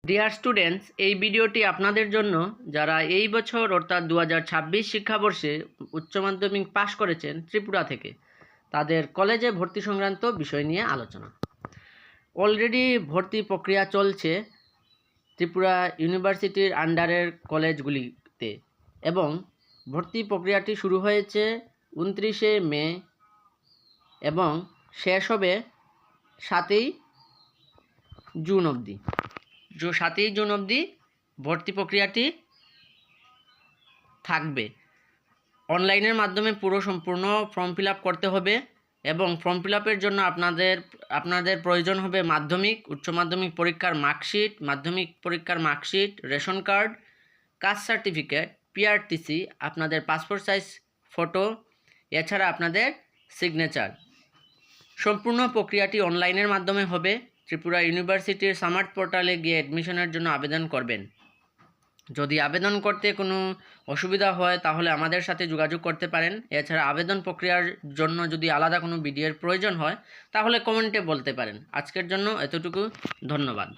Dear students, এই ভিডিওটি আপনাদের জন্য যারা এই বছর অর্থাৎ 2026 শিক্ষাবর্ষে উচ্চ মাধ্যমিক পাশ করেছেন ত্রিপুরা থেকে, তাদের কলেজে ভর্তি সংক্রান্ত বিষয় নিয়ে আলোচনা। অলরেডি ভর্তি প্রক্রিয়া চলছে ত্রিপুরা ইউনিভার্সিটির আন্ডারের কলেজগুলিতে এবং ভর্তি প্রক্রিয়াটি শুরু হয়েছে 29শে মে এবং শেষ হবে 7ই জুন অবধি। 7ই জুন অবধি ভর্তি প্রক্রিয়াটি থাকবে। অনলাইনের মাধ্যমে সম্পূর্ণ ফর্ম ফিল আপ করতে হবে এবং ফর্ম ফিল আপের জন্য আপনাদের প্রয়োজন হবে মাধ্যমিক, উচ্চ মাধ্যমিক পরীক্ষার মার্কশিট, মাধ্যমিক পরীক্ষার marksheet, ration card, caste certificate, PRTC, আপনাদের পাসপোর্ট সাইজ ফটো, এছাড়া আপনাদের সিগনেচার। সম্পূর্ণ প্রক্রিয়াটি অনলাইনের মাধ্যমে হবে। ত্রিপুরা ইউনিভার্সিটির সামার্ট পোর্টালে গিয়ে অ্যাডমিশনের জন্য আবেদন করবেন। যদি আবেদন করতে কোনো অসুবিধা হয় তাহলে আমাদের সাথে যোগাযোগ করতে পারেন। এছাড়া আবেদন প্রক্রিয়ার জন্য যদি আলাদা কোনো ভিডিওর প্রয়োজন হয় তাহলে কমেন্টে বলতে পারেন। আজকের জন্য এতটুকু, ধন্যবাদ।